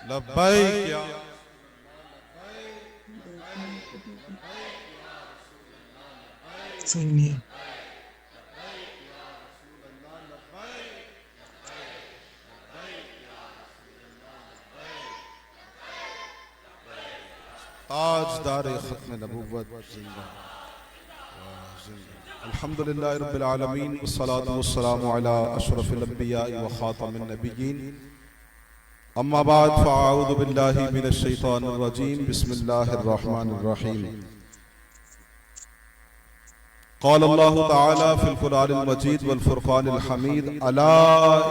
लब्बैक या सुनिए। ताजदार खत्म नबुव्वत जिंदा अल्हम्दुलिल्लाहि रब्बिल आलमीन वस्सलातु वस्सलामु अला अशरफिल अंबिया व खातमिन नबिय्यीन अम्मा बाद फ़अऊज़ु बिल्लाहि मिनश शैतानिर रजीम बिस्मिल्लाहिर रहमानिर रहीम क़ाल अल्लाहु तआला फ़िल क़ुरआनिल मजीद वल फ़ुरक़ानिल हमीद अला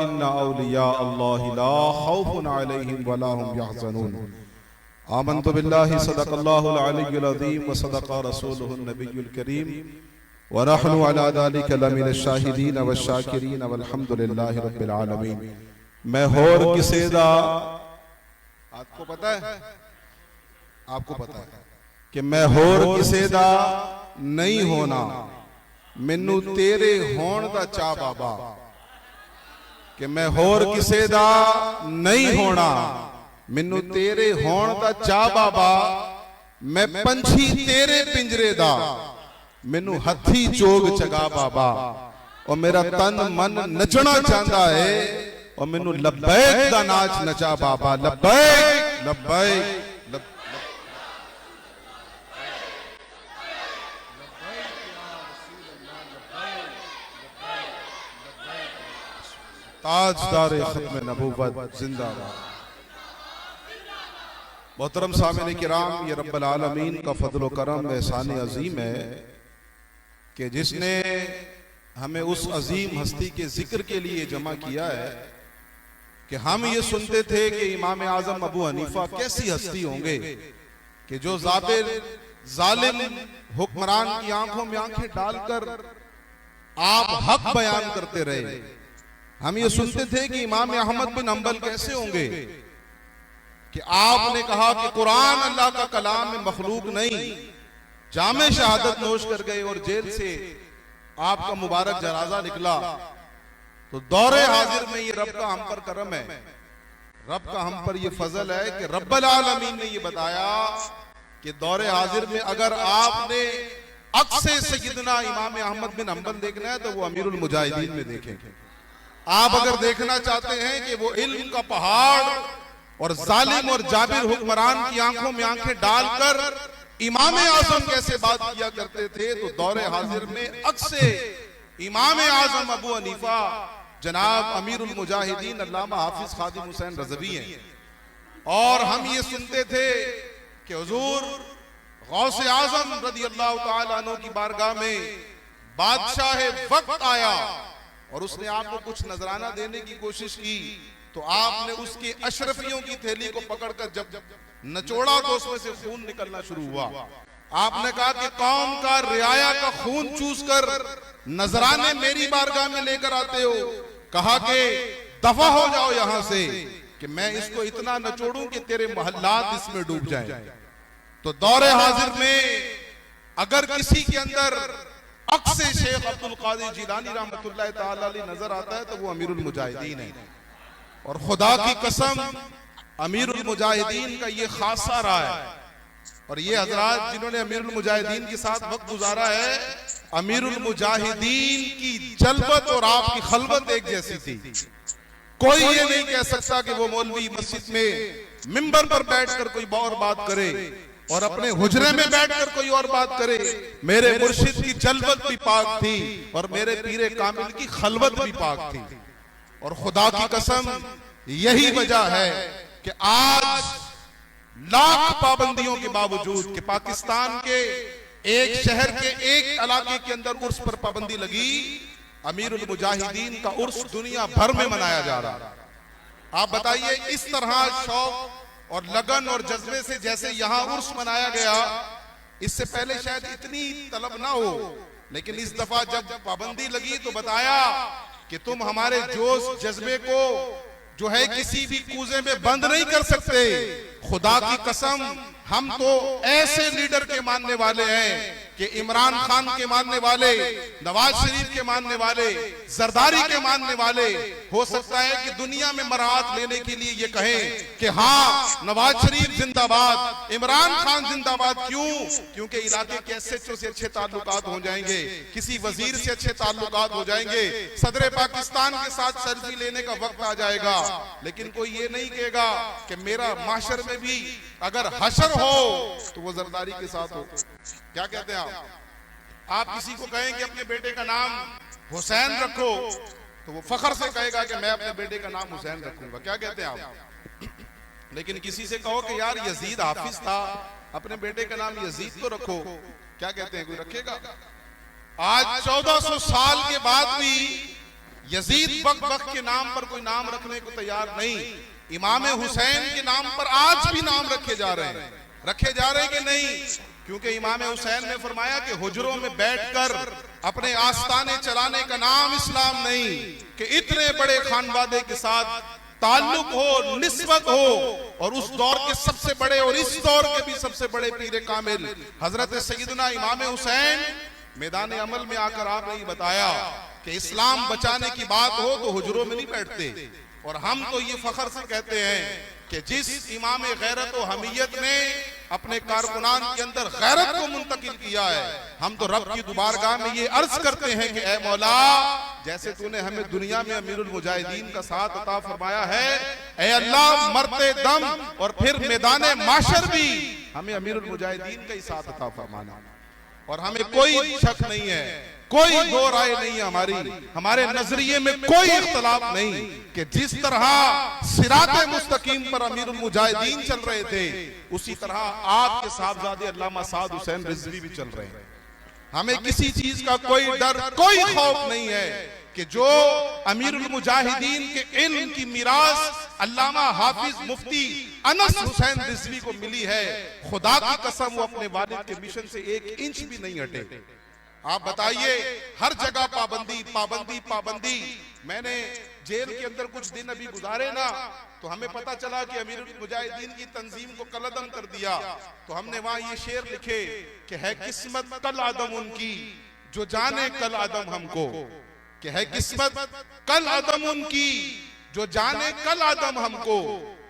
इन्ना औलिया अल्लाहि ला खौफ़ुन अलैहिम व ला हुम यहज़नून आमन्तु बिल्लाहि सदक़ल्लाहुल अलिय्युल अज़ीम व सदक़ रसूलुहुन नबिय्युल करीम व नहनु अला ज़ालिका लमिनश शाहिदीन वश शाकिरीन वल्हम्दुलिल्लाहि रब्बिल आलमीन। मैं होर किसेदा आपको पता है, आपको पता है कि मैं होर किसेदा नहीं होना, मैनू तेरे होण दा चा बाबा। कि मैं होर किसेदा नहीं होना, मैनू तेरे होण दा चा बाबा। मैं पंछी तेरे पिंजरे दा, मैनू हथी चोग चगा बाबा। और मेरा तन मन नचना चाहता है और मैनू लब्बैक दा नाच नचा बाबा। लब्बैक लब्बैक ताजदार खत्म नबुव्वत जिंदाबाद। मोहतरम सामईन किराम, ये रब्बुल आलमीन का फजल व करम एहसान अजीम है कि जिसने हमें उस अजीम हस्ती के जिक्र के लिए जमा किया है। कि हम ये सुनते थे कि इमाम आजम अबू हनीफा कैसी हस्ती होंगे कि जो जालिम हुक्मरान की आंखों में आंखें डालकर आप हक बयान करते रहे। हम ये सुनते थे कि इमाम अहमद बिन हंबल कैसे होंगे कि आपने कहा कि कुरान अल्लाह का कलाम में मखलूक नहीं। जामे शहादत नोश कर गए और जेल से आपका मुबारक जनाजा निकला। तो दौरे हाजिर में ये रब का हम पर करम है, रब का हम पर ये फजल है कि रब्बुल आलमीन ने ये बताया कि दौरे हाजिर में अगर आपने अक्से सय्यदना इमाम अहमद बिन हंबल देखना है तो वो अमीरुल मुजाहिदीन में देखेंगे। आप अगर देखना चाहते हैं कि वो इल्म का पहाड़ और जालिम और जाबिर हुक्मरान की आंखों में आंखें डालकर इमाम आजम कैसे बात किया करते थे, तो दौरे हाजिर में अक्से इमाम आजम अबू हनीफा जनाब अमीरुल मुजाहिदीन अल्लामा हाफिज खादिम हुसैन रज़वी हैं। और हम ये सुनते थे कि हुजूर गौसे आजम रज़ी अल्लाह तआला अन्हु की बारगाह में बादशाह वक्त आया और उसने आपको कुछ नजराना देने की कोशिश की। तो आपने उसकी अशरफियों की थैली को पकड़कर जब नचोड़ा तो उसमें से खून निकलना शुरू हुआ। आपने कहा कि कौम का रियाया का खून चूस कर नजराने मेरी बारगाह में लेकर आते हो। कहा कि दफा हो जाओ यहां से कि मैं इसको इतना नचोड़ूं कि तेरे मोहल्लात इसमें डूब जाएं। तो दौरे हाजिर में अगर किसी के अंदर अक्से शेख अब्दुल कादिर जिलानी रहमतुल्लाह तआला अलैह नजर आता है तो वो अमीरुल मुजाहिदीन है। और खुदा की कसम अमीरुल मुजाहिदीन का ये खासा रहा है। और ये हजरात जिन्होंने अमीरुल मुजाहिदीन के साथ वक्त गुजारा है, अमीरुल मुजाहिदीन की जलवत और आपकी खलवत एक जैसी थी। कोई ये नहीं कह सकता कि वो मौलवी मस्जिद में मिंबर पर बैठकर कोई और बात करे और अपने हुजरे में बैठकर कोई और बात करे। मेरे मुर्शिद की जलवत भी पाक थी और मेरे पीरे कामिल की खलवत भी पाक थी। और खुदा की कसम यही वजह है कि आज लाख पाबंदियों के बावजूद कि पाकिस्तान के एक शहर के एक इलाके के अंदर उर्स पर पाबंदी लगी, अमीरुल मुजाहिदीन का उर्स दुनिया भर में मनाया जा रहा। आप बताइए, इस तरह शौक और लगन और जज्बे से जैसे यहां उर्स मनाया गया, इससे पहले शायद इतनी तलब ना हो। लेकिन इस दफा जब पाबंदी लगी तो बताया कि तुम हमारे जोश जज्बे को जो है किसी भी कूजे में बंद नहीं कर सकते। खुदा की कसम हम तो ऐसे लीडर के मानने वाले हैं कि इमरान खान के मानने वाले, नवाज शरीफ के मानने वाले, जरदारी के मानने वाले हो सकता है कि दुनिया में मराहत लेने के लिए ये कहें कि हाँ नवाज शरीफ जिंदाबाद, इमरान खान जिंदाबाद। क्यों? क्योंकि इलाके के एसएचओ से अच्छे ताल्लुकात हो जाएंगे, किसी वजीर से अच्छे ताल्लुकात हो जाएंगे, सदर पाकिस्तान के साथ सेल्फी लेने का वक्त आ जाएगा। लेकिन कोई ये नहीं कहेगा कि मेरा माशर में भी अगर हशर हो तो वो जरदारी के साथ हो। क्या कहते हैं आप किसी को कहें कि अपने बेटे का नाम हुसैन रखो तो वो फखर से कहेगा कि मैं अपने बेटे का नाम हुसैन रखूंगा। क्या कहते हैं आप? लेकिन किसी से कहो कि यार यजीद हाफिज था, अपने बेटे का नाम यजीद तो रखो, क्या कहते हैं? कोई रखेगा? आज 1400 साल के बाद भी यजीद बक के नाम पर कोई नाम रखने को तैयार नहीं। इमाम हुसैन के नाम पर आज भी नाम रखे जा रहे हैं कि नहीं? क्योंकि इमाम हुसैन ने फरमाया कि हुजरों में बैठकर अपने आस्ताने चलाने का नाम इस्लाम नहीं, कि इतने बड़े खानवादे के साथ ताल्लुक हो, निस्बत हो, और उस दौर के सबसे बड़े और इस दौर के भी सबसे बड़े पीर कामिल हजरत सैयदना इमाम हुसैन मैदान अमल में आकर आपने ये बताया कि इस्लाम बचाने की बात हो तो हुजरों में नहीं बैठते। और हम तो ये फखर से कहते हैं कि जिस इमाम गैरत और हमीयत ने अपने कारकुनान के अंदर गैरत को मुंतकिल किया है, हम तो रब की दुबारगाह में ये अर्ज करते हैं कि ए मौला, जैसे तूने हमें दुनिया में अमीरुल मुजाहिदीन का साथ अता फरमाया है, ए अल्लाह मरते दम और फिर मैदान माशर भी हमें अमीरुल मुजाहिदीन का ही साथ अता फरमाना। और हमें कोई शक नहीं है, कोई दो राय नहीं है, हमारे नजरिए में कोई इख्तलाफ नहीं कि जिस तरह सिराते मुस्तकीम पर अमीरुल मुजाहिदीन चल रहे थे, उसी तरह आपके साहबजादे अल्लामा साद हुसैन रिजवी भी चल रहे हैं। हमें किसी चीज का कोई डर, कोई खौफ नहीं है कि जो अमीरुल मुजाहिदीन के इल्म की मिरास अल्लामा हाफिज मुफ्ती अनस हुसैन रिजवी को मिली है, खुदा की कसम वो अपने वालिद के मिशन से 1 इंच भी नहीं हटे। आप बताइए, हर जगह पाबंदी पाबंदी पाबंदी। मैंने जेल के अंदर कुछ दिन अभी गुजारे ना, तो हमें पता चला कि अमीरुल मुजाहिदीन की तंजीम को कलअदम कर दिया। तो हमने वहां ये शेर लिखे कि है किस्मत कल आदम उनकी जो जाने कल आदम हमको, कि है किस्मत कल आदम उनकी जो जाने कल आदम हमको,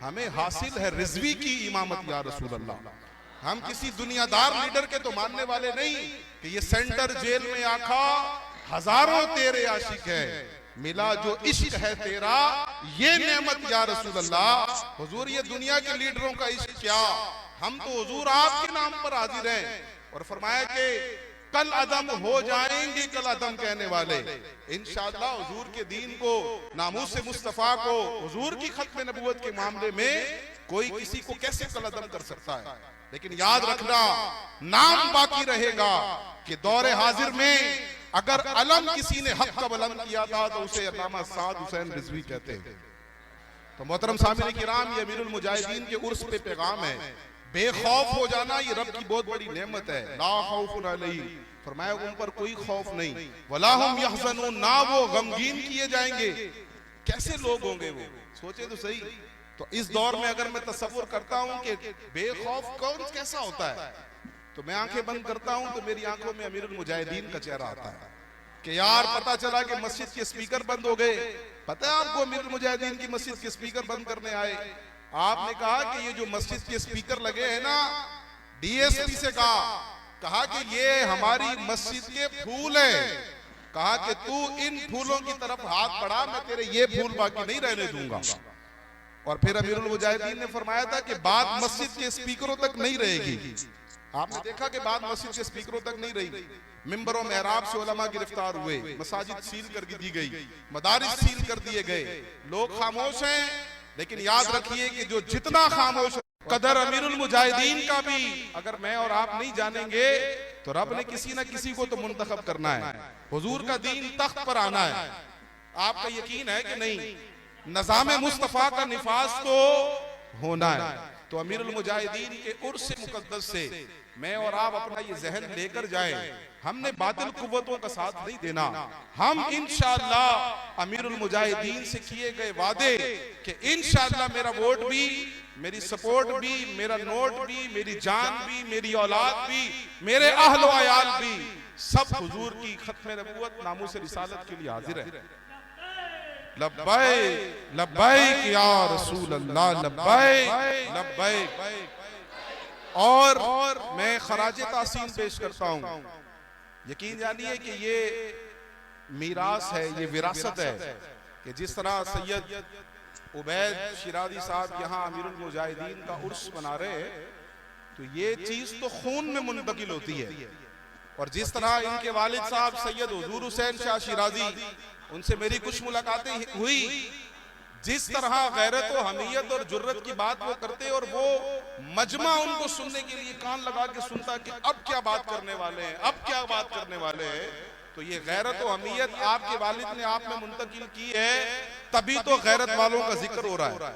हमें हासिल है रिजवी की इमामत या रसूल अल्लाह। हम किसी दुनियादार लीडर के तो मानने वाले नहीं कि ये सेंटर जेल में आखा हजारों तेरे आशिक है, मिला जो इश्क है तेरा ये नेमत या रसूल अल्लाह। हुजूर ये दुनिया के लीडरों का इश्क क्या, हम तो हुजूर आपके नाम पर हाजिर हैं। और फरमाया कि कल अदम हो जाएंगे कल अदम कहने वाले, इंशाअल्लाह हुजूर के दीन को, नामूस मुस्तफा को, हुजूर की खत्म नबूवत के मामले में कोई किसी को कैसे कल अदम कर सकता है। लेकिन याद रखना, नाम बाकी रहेगा कि दौरे हाजिर में अगर अलम किसी ने हक का बुलंद किया था तो उसे अल्लामा साद हुसैन रिजवी कहते हैं। तो मोहतरम सामिन किराम, ये अमीरुल मुजाहिदीन के उर्स पे पैगाम है, बेखौफ हो जाना ये रब की बहुत बड़ी नेमत है। ला खौफुन अलैहिम, फरमाया उन पर कोई खौफ नहीं, वला हुम यहज़नून, ना वो गमगीन किए जाएंगे। कैसे लोग होंगे वो, सोचे तो सही। तो इस दौर में अगर मैं तसव्वुर करता हूं कि बेखौफ कौन कैसा होता है, तो मैं आंखें बंद करता हूं तो मेरी आंखों में अमीरुल मुजाहिदीन का चेहरा आता है कि यार पता चला कि मस्जिद के स्पीकर बंद हो गए। पता है आपको, अमीरुल मुजाहिदीन की मस्जिद के स्पीकर बंद करने आए। आपने कहा कि ये जो मस्जिद के स्पीकर लगे हैं ना, डीएसपी से कहा कि ये हमारी मस्जिद के फूल है, कहा कि तू इन फूलों की तरफ हाथ बढ़ा, मैं तेरे ये फूल बाकी नहीं रहने दूंगा। और फिर अमीरुल मुजाहिदीन ने फरमाया था कि बात मस्जिद के स्पीकरों तक नहीं रहेगी। आपने देखा कि बात मस्जिद के स्पीकरों तक नहीं रही। मिंबरों मेहराब से उलमा गिरफ्तार हुए, मसाजिद सील कर दी गई, मदारिस सील कर दिए गए, लोग खामोश हैं। लेकिन याद रखिए कि जो जितना खामोश कदर अमीरुल मुजाहिदीन का भी अगर मैं और आप नहीं जानेंगे तो रब ने किसी ना किसी को तो मुंतखब करना है, हुजूर का दीन तख्त पर आना है। आपका यकीन है कि नहीं, नज़ामे मुस्तफा का निफाज तो होना है। तो अमीरुल मुजाहिदीन के उर्स मुकद्दस से मैं और आप अपना ये जहन लेकर जाएं, हमने बातिल कुव्वतों का साथ नहीं देना। हम इंशाअल्लाह अमीरुल मुजाहिदीन से किए गए वादे कि इंशाअल्लाह मेरा वोट भी मेरी सपोर्ट भी, मेरा नोट भी, मेरी जान भी, मेरी औलाद भी, मेरे अहल व अयाल भी, सब हुजूर की खत्म नबूवत नामूस रिसालत के लिए हाजिर है। लब्बैक लब्बैक या रसूल अल्लाह, लब्बैक लब्बैक। और मैं खराज तासीन पेश करता हूं। यकीन जानिए कि ये मीरास है, ये विरासत है कि जिस तरह सैयद उबैद शिराजी साहब यहाँ अमीरुल मुजाहिदीन का उर्स मना रहे हैं, तो ये चीज तो खून में मुंतकिल होती है। और जिस तरह इनके वालिद साहब सैयद हुजूर हुसैन शाह शिराजी, उनसे मेरी कुछ मुलाकातें हुई, जिस तरह गैरत और हमीयत और जुर्रत की बात वो करते और वो मजमा उनको सुनने के लिए कान लगा के सुनता कि अब क्या बात करने वाले हैं, अब क्या बात करने वाले हैं। तो ये गैरत और हमीयत आपके वालिद ने आप में मुंतकिल की है, तभी तो गैरत वालों का जिक्र हो रहा है।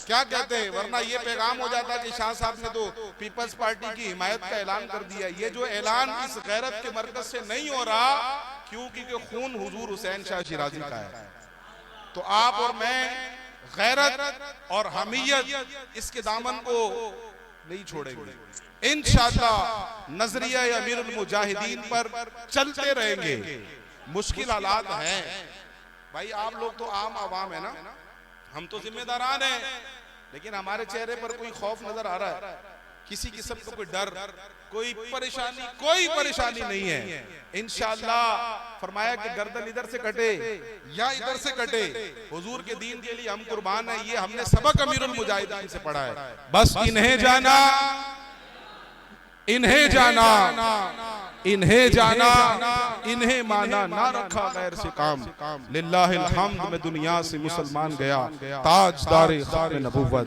क्या कहते हैं, वरना ये पैगाम हो जाता कि शाह साहब ने तो पीपल्स पार्टी की हिमायत का ऐलान कर दिया। ये जो ऐलान इस गैरत के मरकज से नहीं हो रहा, क्योंकि खून हुजूर हुसैन शाह शिराजी का है। तो आप और मैं गैरत और हमीयत इसके दामन को नहीं छोड़ेंगे। इंशाअल्लाह नजरिया अमीरुल मुजाहिदीन पर चलते रहेंगे। मुश्किल हालात हैं भाई, आप लोग तो आम आवाम है ना, हम तो जिम्मेदारान हैं, लेकिन हमारे चेहरे पर कोई खौफ नजर आ रहा है, किसी किस्म का कोई डर, कोई परेशानी नहीं है। इंशाअल्लाह फरमाया कि गर्दन इधर से कटे या इधर से कटे, हुजूर के दीन के लिए हम कुर्बान है। ये हमने सबक अमीरुल मुजाहिदीन से पढ़ा है। बस इन्हें जाना, इन्हें जाना, इन्हें जाना, इन्हें माना, ना रखा गैर से काम। लिल्लाहिल हम्द में दुनिया से मुसलमान गया, ताजदारे खाने नबूवत।